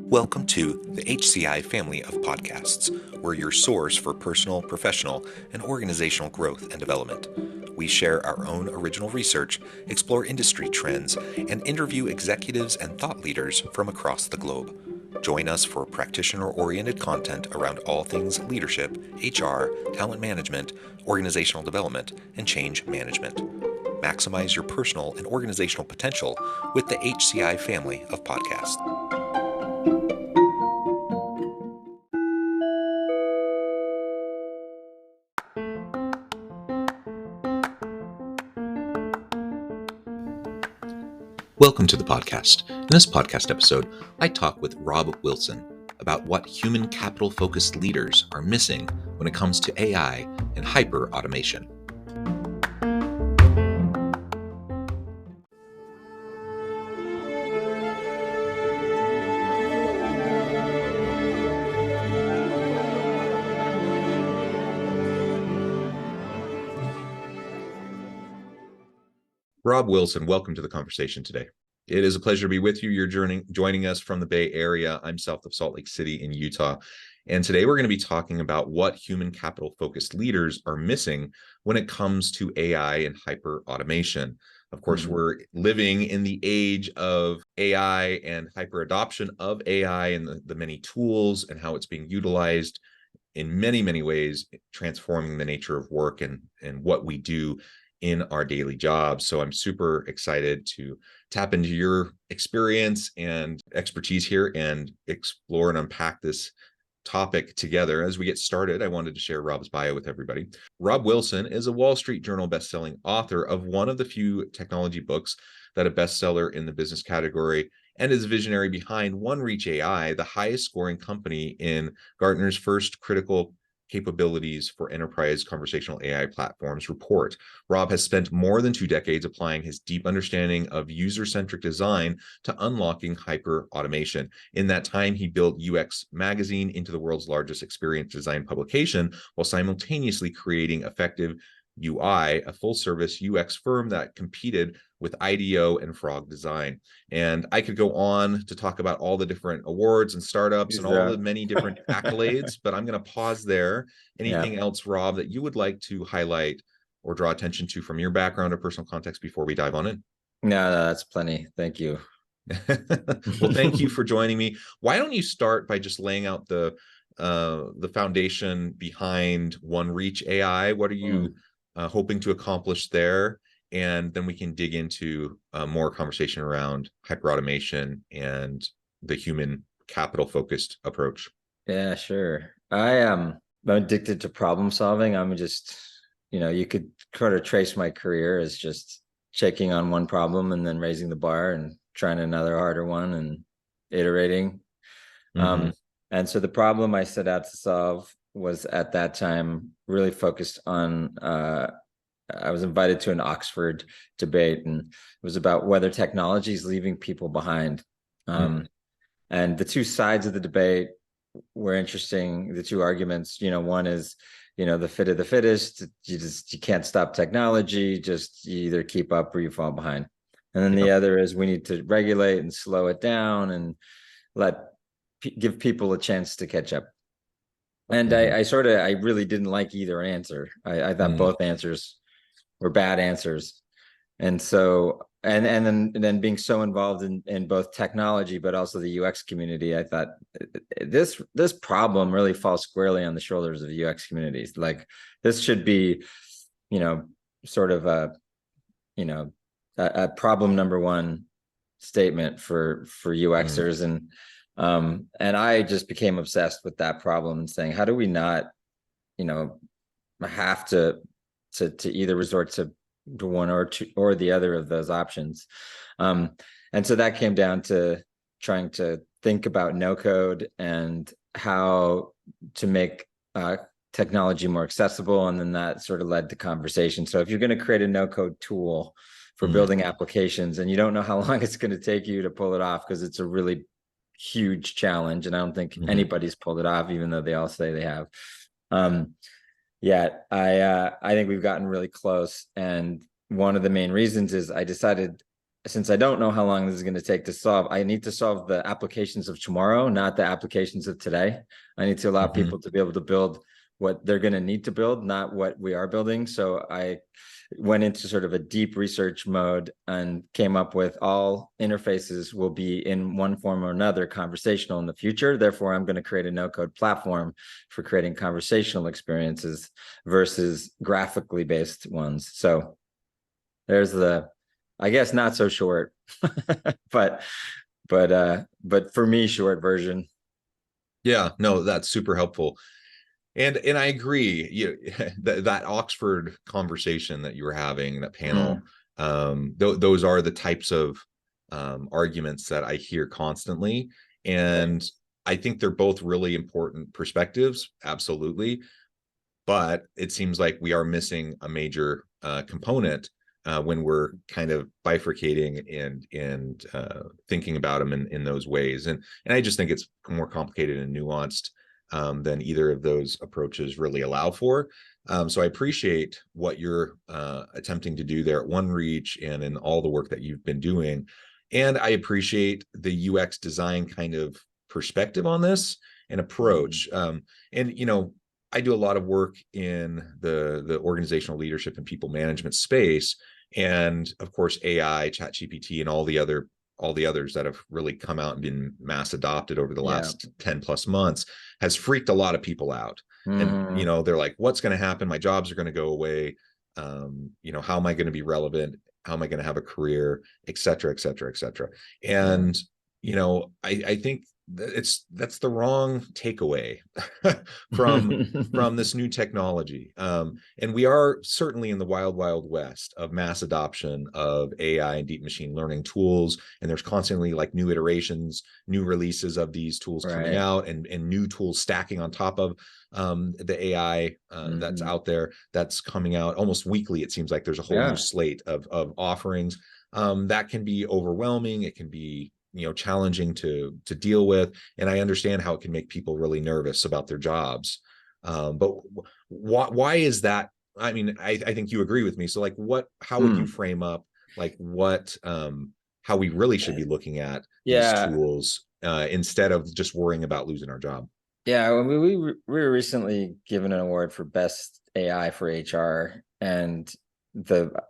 Welcome to the HCI family of podcasts. We're your source for personal, professional, and organizational growth and development. We share our own original research, explore industry trends, and interview executives and thought leaders from across the globe. Join us for practitioner-oriented content around all things leadership, HR, talent management, organizational development, and change management. Maximize your personal and organizational potential with the HCI family of podcasts. Welcome to the podcast. In this podcast episode, I talk with Robb Wilson about what human capital-focused leaders are missing when it comes to AI and hyperautomation. Robb Wilson, welcome to the conversation today. It is a pleasure to be with you. You're joining us from the Bay Area. I'm south of Salt Lake City in Utah. And today we're going to be talking about what human capital focused leaders are missing when it comes to AI and hyperautomation. Of course, we're living in the age of AI and hyper adoption of AI and the many tools and how it's being utilized in many, many ways, transforming the nature of work and what we do in our daily jobs. So I'm super excited to tap into your experience and expertise here and explore and unpack this topic together. As we get started, I wanted to share Robb's bio with everybody. Robb Wilson is a Wall Street Journal bestselling author of one of the few technology books that a bestseller in the business category, and is visionary behind OneReach AI, the highest scoring company in Gartner's first critical capabilities for enterprise conversational AI platforms report. Robb has spent more than 2 decades applying his deep understanding of user-centric design to unlocking hyper-automation. In that time, he built UX Magazine into the world's largest experience design publication, while simultaneously creating effective UI, a full-service UX firm that competed with IDEO and Frog Design. And I could go on to talk about all the different awards and startups and all the many different accolades, but I'm going to pause there. Anything else, Robb, that you would like to highlight or draw attention to from your background or personal context before we dive on in? No, that's plenty. Thank you. Well, thank you for joining me. Why don't you start by just laying out the foundation behind OneReach AI? What are you hoping to accomplish there? And then we can dig into more conversation around hyperautomation and the human capital focused approach. Yeah, sure. I'm addicted to problem solving. I'm just, you could kind of trace my career as just checking on one problem and then raising the bar and trying another harder one and iterating. And so the problem I set out to solve was at that time really focused on I was invited to an Oxford debate, and it was about whether technology is leaving people behind. And the two sides of the debate were interesting. The two arguments, one is, the fit of the fittest. You can't stop technology. Just you either keep up or you fall behind. And then the other is we need to regulate and slow it down and give people a chance to catch up. And I really didn't like either answer. I thought both answers were bad answers. And so, and then being so involved in both technology, but also the UX community, I thought this problem really falls squarely on the shoulders of the UX communities. Like this should be, sort of a problem number one statement for UXers. And I just became obsessed with that problem and saying, how do we not, have to either resort to one or two or the other of those options. And so that came down to trying to think about no code and how to make technology more accessible. And then that sort of led to conversation. So if you're going to create a no code tool for building applications and you don't know how long it's going to take you to pull it off, because it's a really huge challenge. And I don't think anybody's pulled it off, even though they all say they have. I think we've gotten really close. And one of the main reasons is I decided since I don't know how long this is going to take to solve, I need to solve the applications of tomorrow, not the applications of today. I need to allow people to be able to build what they're going to need to build, not what we are building. So I went into sort of a deep research mode and came up with all interfaces will be in one form or another conversational in the future. Therefore, I'm going to create a no-code platform for creating conversational experiences versus graphically based ones. So there's the, I guess, not so short, but for me, short version. Yeah, no, that's super helpful. And I agree. That Oxford conversation that you were having, that panel, those are the types of arguments that I hear constantly. And I think they're both really important perspectives, absolutely. But it seems like we are missing a major component when we're kind of bifurcating and thinking about them in those ways. And I just think it's more complicated and nuanced than either of those approaches really allow for. So I appreciate what you're attempting to do there at OneReach and in all the work that you've been doing. And I appreciate the UX design kind of perspective on this and approach. And, I do a lot of work in the organizational leadership and people management space. And of course, AI, ChatGPT, and all the others that have really come out and been mass adopted over the last 10 plus months has freaked a lot of people out. And, they're like, what's going to happen? My jobs are going to go away. How am I going to be relevant? How am I going to have a career, et cetera, et cetera, et cetera. And, I think that's the wrong takeaway from this new technology. And we are certainly in the wild west of mass adoption of AI and deep machine learning tools. And there's constantly like new iterations, new releases of these tools coming out, and new tools stacking on top of the AI that's out there, that's coming out almost weekly. It seems like there's a whole new slate of offerings that can be overwhelming. It can be challenging to deal with, and I understand how it can make people really nervous about their jobs. But why is that? I mean, I think you agree with me. So, like, how would you frame up like how we really should be looking at these tools instead of just worrying about losing our job? Yeah, we were recently given an award for best AI for HR, and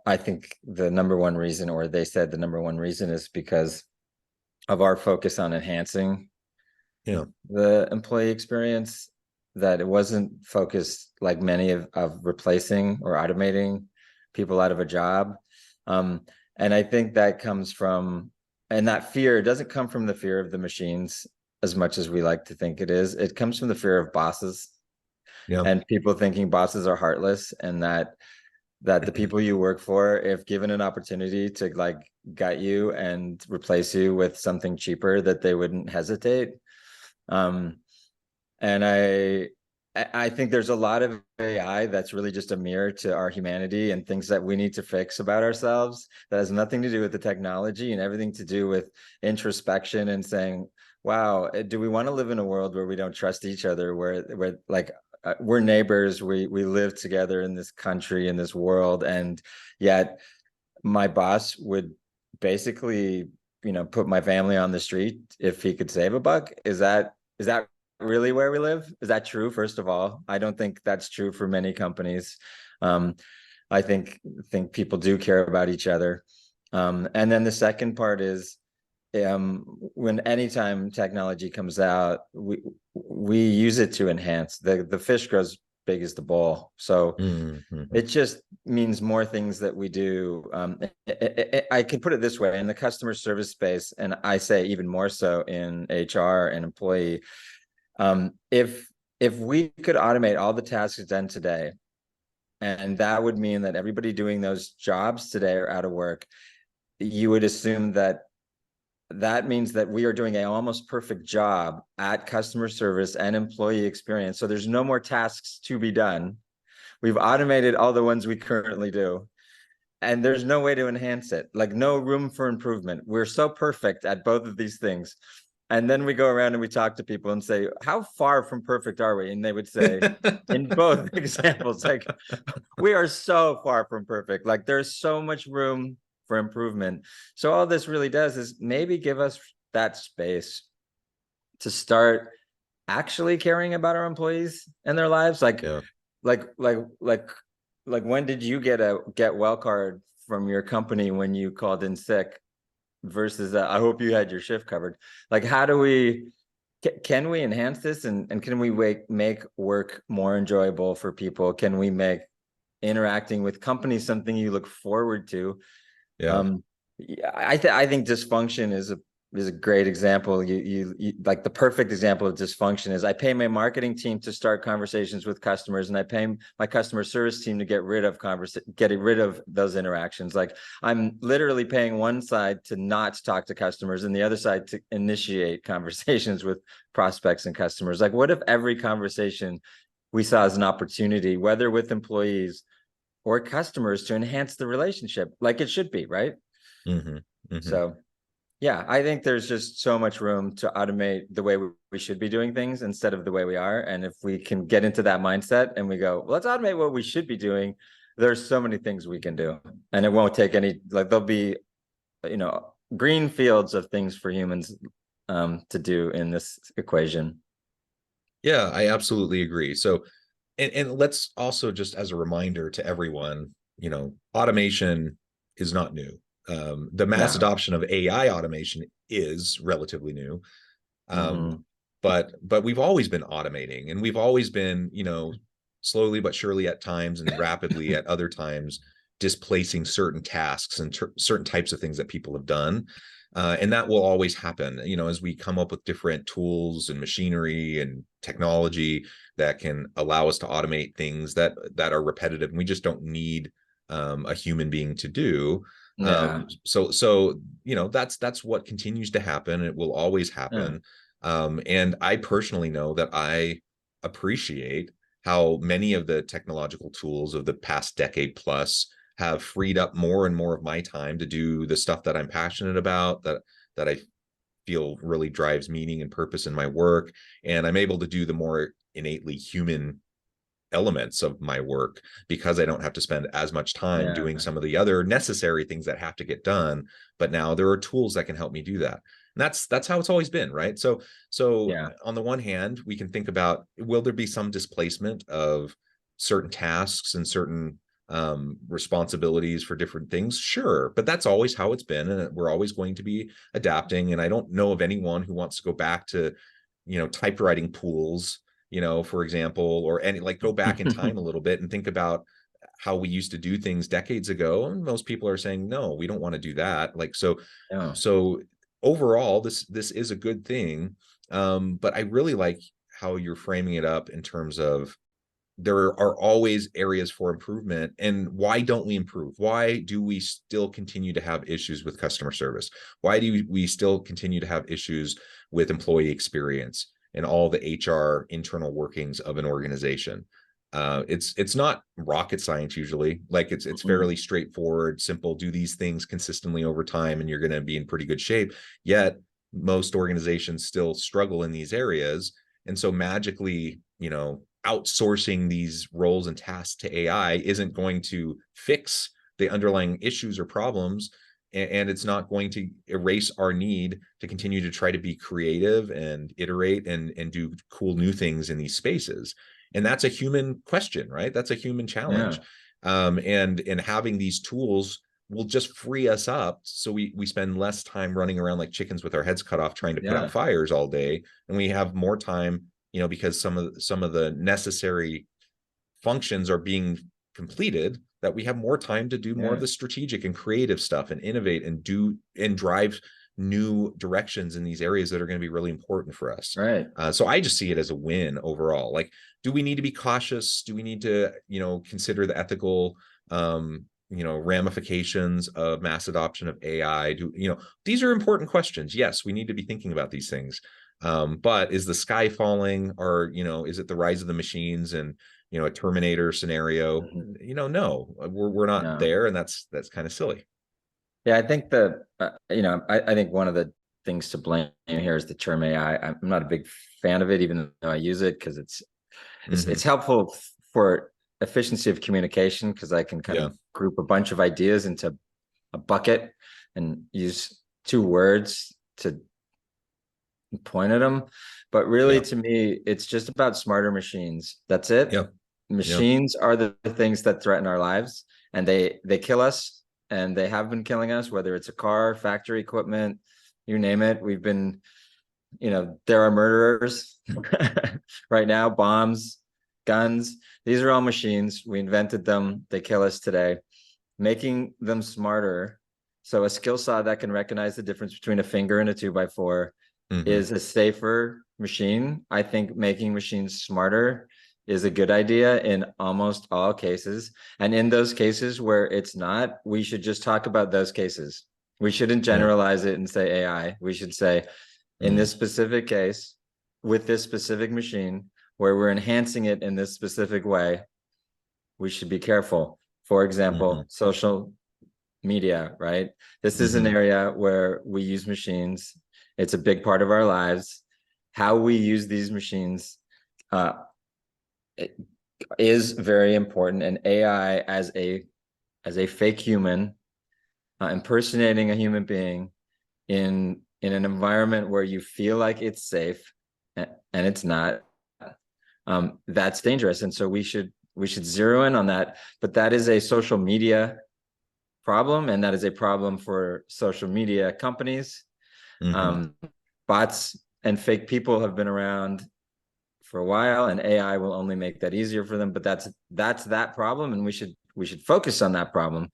I think the number one reason, or they said the number one reason, is because of our focus on enhancing the employee experience, that it wasn't focused like many of replacing or automating people out of a job. And I think that comes from, and that fear doesn't come from the fear of the machines as much as we like to think it is. It comes from the fear of bosses and people thinking bosses are heartless, and that the people you work for, if given an opportunity to like gut you and replace you with something cheaper, that they wouldn't hesitate. And I think there's a lot of AI that's really just a mirror to our humanity and things that we need to fix about ourselves that has nothing to do with the technology and everything to do with introspection and saying, wow, do we want to live in a world where we don't trust each other, where like we're neighbors, we live together in this country, in this world, and yet my boss would basically put my family on the street if he could save a buck? Is that really where we live? Is that true? First of all, I don't think that's true for many companies. I think people do care about each other. And then the second part is, when anytime technology comes out, we use it to enhance. The fish grows big as the bowl, so it just means more things that we do. I can put it this way: in the customer service space, and I say even more so in HR and employee, if we could automate all the tasks done today, and that would mean that everybody doing those jobs today are out of work, you would assume that means that we are doing an almost perfect job at customer service and employee experience. So there's no more tasks to be done. We've automated all the ones we currently do, and there's no way to enhance it, like no room for improvement. We're so perfect at both of these things. And then we go around and we talk to people and say, how far from perfect are we? And they would say, in both examples, like, we are so far from perfect. Like, there's so much room for improvement. So all this really does is maybe give us that space to start actually caring about our employees and their lives. Like when did you get well card from your company when you called in sick versus I hope you had your shift covered? Like, how do we, can we enhance this, and can we make work more enjoyable for people? Can we make interacting with companies something you look forward to? I think dysfunction is a great example. You like, the perfect example of dysfunction is I pay my marketing team to start conversations with customers, and I pay my customer service team to get rid of those interactions. Like, I'm literally paying one side to not talk to customers and the other side to initiate conversations with prospects and customers. Like, what if every conversation we saw as an opportunity, whether with employees or customers, to enhance the relationship like it should be, right? So yeah, I think there's just so much room to automate the way we should be doing things instead of the way we are. And if we can get into that mindset and we go, well, let's automate what we should be doing, there's so many things we can do. And it won't take any, like, there'll be, green fields of things for humans to do in this equation. Yeah, I absolutely agree. So, and let's also, just as a reminder to everyone, automation is not new. The mass adoption of AI automation is relatively new. But we've always been automating, and we've always been, slowly but surely at times and rapidly at other times, displacing certain tasks and certain types of things that people have done. And that will always happen, as we come up with different tools and machinery and technology that can allow us to automate things that are repetitive, and we just don't need a human being to do. So that's what continues to happen. It will always happen. And I personally know that I appreciate how many of the technological tools of the past decade plus have freed up more and more of my time to do the stuff that I'm passionate about, that I feel really drives meaning and purpose in my work. And I'm able to do the more innately human elements of my work because I don't have to spend as much time doing some of the other necessary things that have to get done. But now there are tools that can help me do that. And that's how it's always been, right? So on the one hand, we can think about, will there be some displacement of certain tasks and certain responsibilities for different things? Sure, but that's always how it's been, and we're always going to be adapting. And I don't know of anyone who wants to go back to, typewriting pools, for example, or go back in time a little bit and think about how we used to do things decades ago. And most people are saying, no, we don't want to do that. So overall, this is a good thing. But I really like how you're framing it up in terms of, there are always areas for improvement. And why don't we improve? Why do we still continue to have issues with customer service? Why do we still continue to have issues with employee experience and all the HR internal workings of an organization? It's not rocket science usually. Like, it's fairly straightforward, simple. Do these things consistently over time and you're going to be in pretty good shape. Yet most organizations still struggle in these areas. And so magically, outsourcing these roles and tasks to AI isn't going to fix the underlying issues or problems. And it's not going to erase our need to continue to try to be creative and iterate and do cool new things in these spaces. And that's a human question, right? That's a human challenge. And having these tools will just free us up, so we spend less time running around like chickens with our heads cut off trying to put out fires all day, and we have more time, because some of the necessary functions are being completed, that we have more time to do more of the strategic and creative stuff and innovate and drive new directions in these areas that are going to be really important for us. Right. So I just see it as a win overall. Like, do we need to be cautious? Do we need to, consider the ethical, ramifications of mass adoption of AI? These are important questions. Yes, we need to be thinking about these things. But is the sky falling, or, is it the rise of the machines and, a Terminator scenario? No, we're not there. And that's kind of silly. Yeah, I think I think one of the things to blame here is the term AI. I'm not a big fan of it, even though I use it, because it's helpful for efficiency of communication, because I can kind of group a bunch of ideas into a bucket and use two words to point at them. But really, Yeah. to me, it's just about smarter machines. That's it. Yeah. Yeah. Machines are the things that threaten our lives, and they kill us, and they have been killing us, whether it's a car, factory equipment, you name it. We've been, there are murderers right now, bombs, guns. These are all machines. We invented them. They kill us today. Making them smarter. So a skill saw that can recognize the difference between a finger and a 2x4 is a safer machine. I think making machines smarter is a good idea in almost all cases. And in those cases where it's not, we should just talk about those cases. We shouldn't generalize it and say AI. We should say, in this specific case, with this specific machine, where we're enhancing it in this specific way, we should be careful. For example, social media, right? This is an area where we use machines. It's a big part of our lives. How we use these machines is very important. And AI as a fake human, impersonating a human being in an environment where you feel like it's safe and it's not, that's dangerous. And so we should zero in on that. But that is a social media problem, and that is a problem for social media companies. Bots and fake people have been around for a while, and AI will only make that easier for them. But that's that problem, and we should focus on that problem.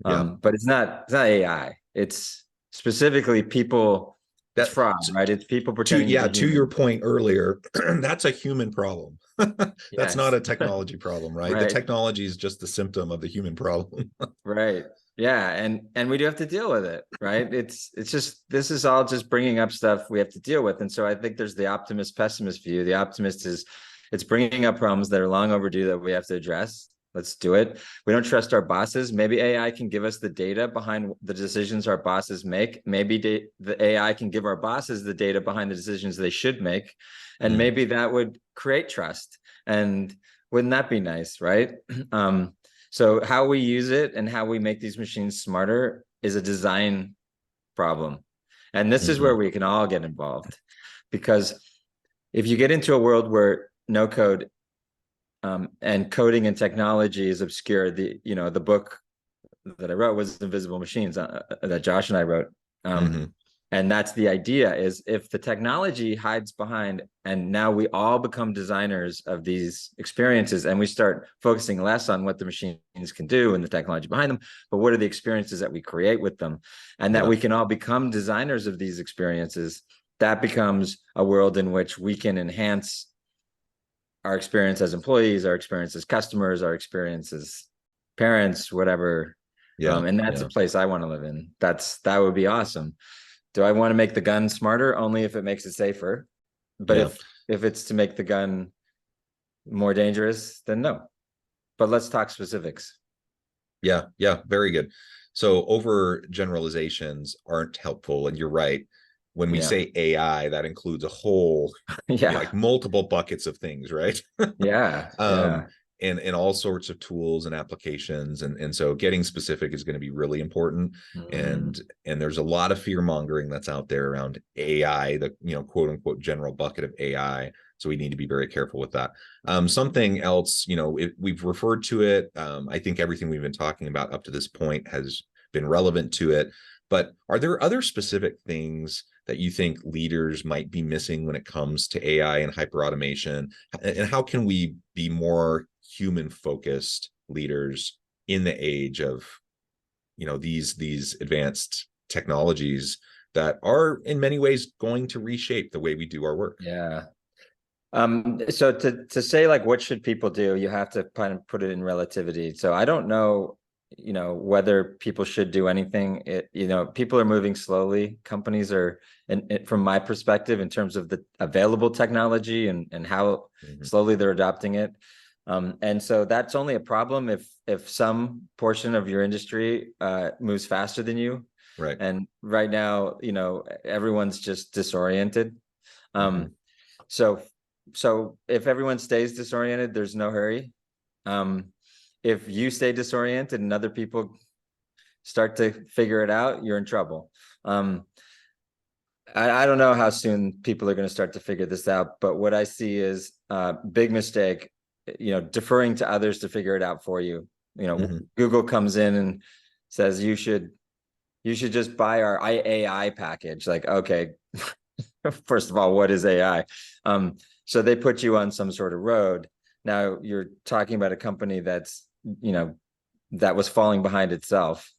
But it's not AI. It's specifically people. That's fraud, right? It's people pretending to be human. To your point earlier, that's a human problem. That's Yes. not a technology problem, right? Right. The technology is just the symptom of the human problem. Right. Yeah, and we do have to deal with it, right? It's just, this is all just bringing up stuff we have to deal with. And so I think there's the optimist pessimist view. The optimist is it's bringing up problems that are long overdue that we have to address. Let's do it. We don't trust our bosses. Maybe AI can give us the data behind the decisions our bosses make. Maybe the AI can give our bosses the data behind the decisions they should make. And maybe that would create trust. And wouldn't that be nice, right? So how we use it and how we make these machines smarter is a design problem. And this is where we can all get involved. Because if you get into a world where no code and coding and technology is obscure, the book that I wrote was Invisible Machines that Josh and I wrote. And that's the idea, is if the technology hides behind, and now we all become designers of these experiences, and we start focusing less on what the machines can do and the technology behind them, but what are the experiences that we create with them, and that we can all become designers of these experiences, that becomes a world in which we can enhance our experience as employees, our experience as customers, our experience as parents, whatever. And that's a place I want to live in. That would be awesome. Do I want to make the gun smarter? Only if it makes it safer. But if it's to make the gun more dangerous, then no. But let's talk specifics. Yeah, very good. So over generalizations aren't helpful. And you're right. When we say AI, that includes a whole, like multiple buckets of things, right? And all sorts of tools and applications. And so getting specific is going to be really important. And there's a lot of fear mongering that's out there around AI, the, quote unquote, general bucket of AI. So we need to be very careful with that. Something else, we've referred to it. I think everything we've been talking about up to this point has been relevant to it. But are there other specific things that you think leaders might be missing when it comes to AI and hyperautomation? And how can we be more human-focused leaders in the age of, these advanced technologies that are in many ways going to reshape the way we do our work? So to say, like, what should people do, you have to kind of put it in relativity. So I don't know, whether people should do anything. People are moving slowly. Companies are, and from my perspective, in terms of the available technology and how slowly they're adopting it. And so that's only a problem if some portion of your industry moves faster than you. Right. And right now, everyone's just disoriented. So if everyone stays disoriented, there's no hurry. If you stay disoriented and other people start to figure it out, you're in trouble. I don't know how soon people are going to start to figure this out, but what I see is a big mistake, deferring to others to figure it out for you. Google comes in and says, you should just buy our AI package. Like, okay, first of all, what is AI? So they put you on some sort of road. Now you're talking about a company that's, that was falling behind itself.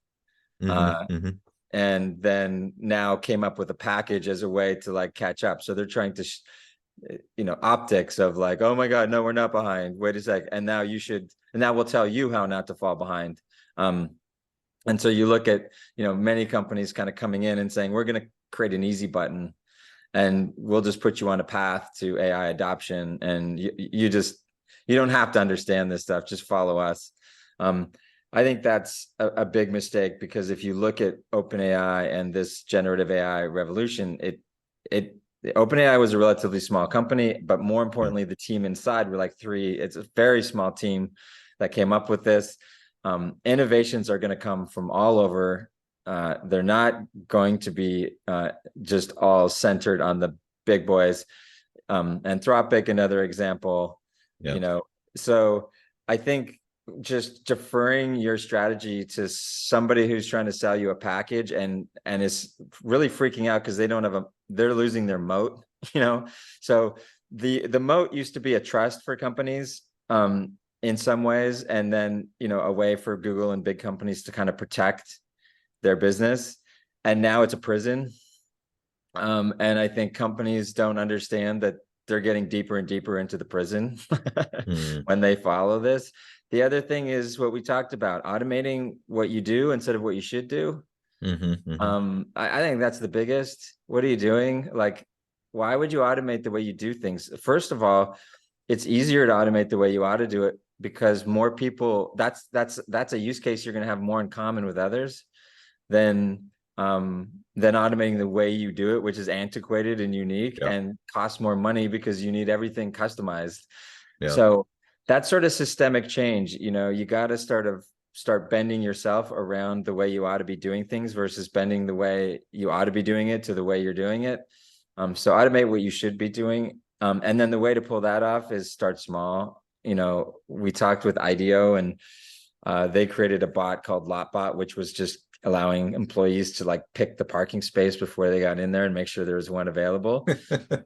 And then now came up with a package as a way to like catch up. So they're trying to, optics of like, oh my God, no, we're not behind. Wait a sec. And now we'll tell you how not to fall behind. And so you look at, many companies kind of coming in and saying, we're going to create an easy button and we'll just put you on a path to AI adoption. And you don't have to understand this stuff. Just follow us. I think that's a big mistake, because if you look at OpenAI and this generative AI revolution, OpenAI was a relatively small company, but more importantly, the team inside were like it's a very small team that came up with this. Innovations are going to come from all over. They're not going to be just all centered on the big boys. Anthropic, another example, so I think just deferring your strategy to somebody who's trying to sell you a package and is really freaking out because they're losing their moat, so the moat used to be a trust for companies in some ways, and then a way for Google and big companies to kind of protect their business, and now it's a prison. And I think companies don't understand that they're getting deeper and deeper into the prison when they follow this. The other thing is what we talked about, automating what you do instead of what you should do. I think that's the biggest. What are you doing? Like, why would you automate the way you do things? First of all, it's easier to automate the way you ought to do it, because more people, that's a use case you're going to have more in common with others than automating the way you do it, which is antiquated and unique and costs more money because you need everything customized. So that sort of systemic change, you got to start bending yourself around the way you ought to be doing things versus bending the way you ought to be doing it to the way you're doing it. So automate what you should be doing. And then the way to pull that off is start small. We talked with IDEO, and they created a bot called LotBot, which was just allowing employees to like pick the parking space before they got in there and make sure there was one available.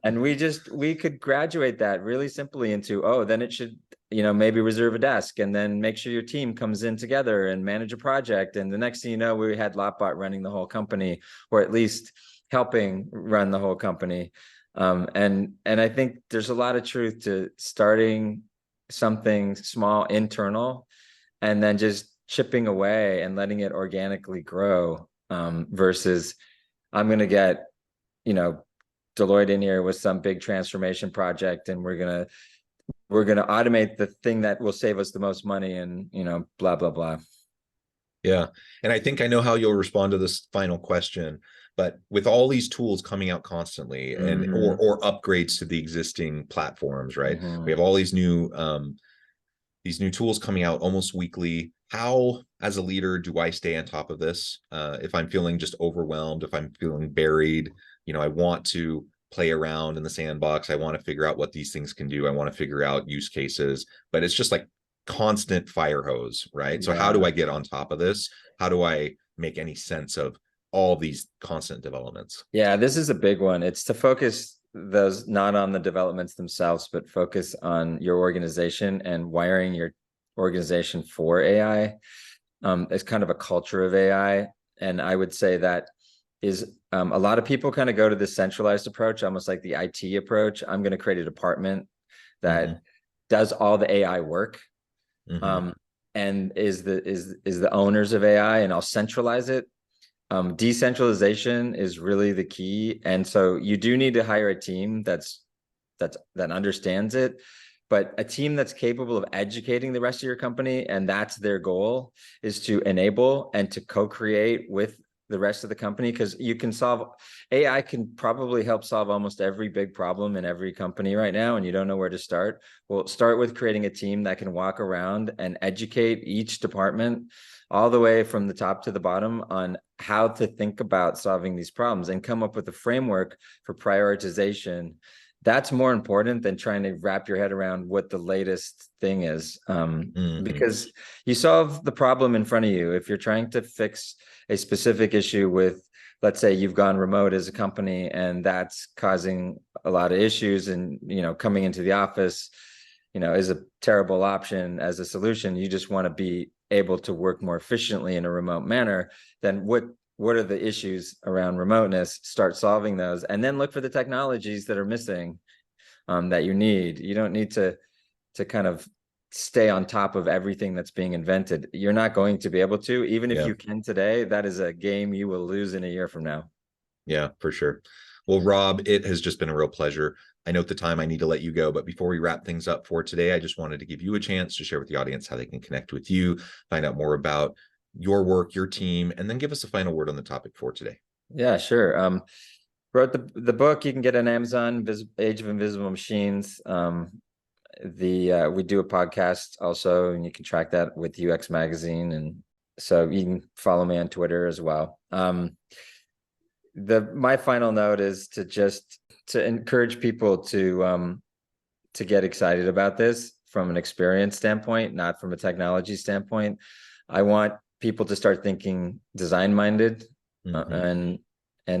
And we could graduate that really simply into, then it should, maybe reserve a desk and then make sure your team comes in together and manage a project. And the next thing you know, we had LotBot running the whole company, or at least helping run the whole company. And I think there's a lot of truth to starting something small, internal, and then just chipping away and letting it organically grow, versus I'm going to get, Deloitte in here with some big transformation project, and we're going to automate the thing that will save us the most money, and, blah, blah, blah. Yeah. And I think I know how you'll respond to this final question, but with all these tools coming out constantly and or upgrades to the existing platforms, right? We have all these new tools coming out almost weekly. How, as a leader, do I stay on top of this? If I'm feeling just overwhelmed, if I'm feeling buried, I want to play around in the sandbox. I want to figure out what these things can do. I want to figure out use cases, but it's just like constant fire hose, right? So how do I get on top of this? How do I make any sense of all these constant developments? Yeah, this is a big one. It's to focus those not on the developments themselves, but focus on your organization and wiring your organization for AI. It's kind of a culture of AI. And I would say that is a lot of people kind of go to this centralized approach, almost like the IT approach. I'm going to create a department that does all the AI work. And is the owners of AI, and I'll centralize it. Decentralization is really the key. And so you do need to hire a team that understands it, but a team that's capable of educating the rest of your company. And that's their goal, is to enable and to co-create with the rest of the company, because AI can probably help solve almost every big problem in every company right now, and you don't know where to start. Well, start with creating a team that can walk around and educate each department all the way from the top to the bottom on how to think about solving these problems and come up with a framework for prioritization. That's more important than trying to wrap your head around what the latest thing is. Because you solve the problem in front of you. If you're trying to fix a specific issue with, let's say you've gone remote as a company and that's causing a lot of issues, and coming into the office is a terrible option as a solution. You just want to be able to work more efficiently in a remote manner. Then what are the issues around remoteness? Start solving those, and then look for the technologies that are missing, that you need. You don't need to kind of stay on top of everything that's being invented. You're not going to be able to, even if you can today. That is a game you will lose in a year from now. Yeah, for sure. Well, Robb, it has just been a real pleasure. I know at the time I need to let you go, but before we wrap things up for today, I just wanted to give you a chance to share with the audience how they can connect with you, find out more about your work, your team, and then give us a final word on the topic for today. Yeah, sure. Wrote the book. You can get on Amazon, Age of Invisible Machines. We do a podcast also, and you can track that with UX Magazine, and so you can follow me on Twitter as well. My final note is to encourage people to get excited about this from an experience standpoint, not from a technology standpoint. I want people to start thinking design-minded, and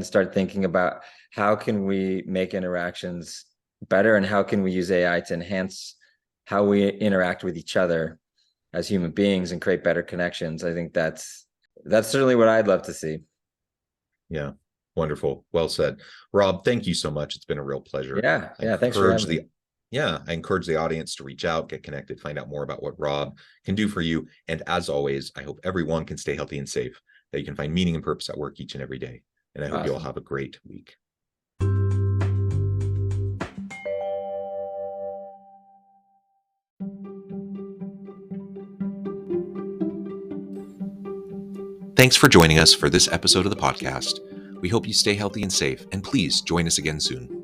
start thinking about how can we make interactions better, and how can we use AI to enhance how we interact with each other as human beings and create better connections. I think that's certainly what I'd love to see. Yeah. Wonderful. Well said. Robb, thank you so much. It's been a real pleasure. Yeah. Thanks for having me. I encourage the audience to reach out, get connected, find out more about what Robb can do for you. And as always, I hope everyone can stay healthy and safe, that you can find meaning and purpose at work each and every day. And I hope you all have a great week. Thanks for joining us for this episode of the podcast. We hope you stay healthy and safe, and please join us again soon.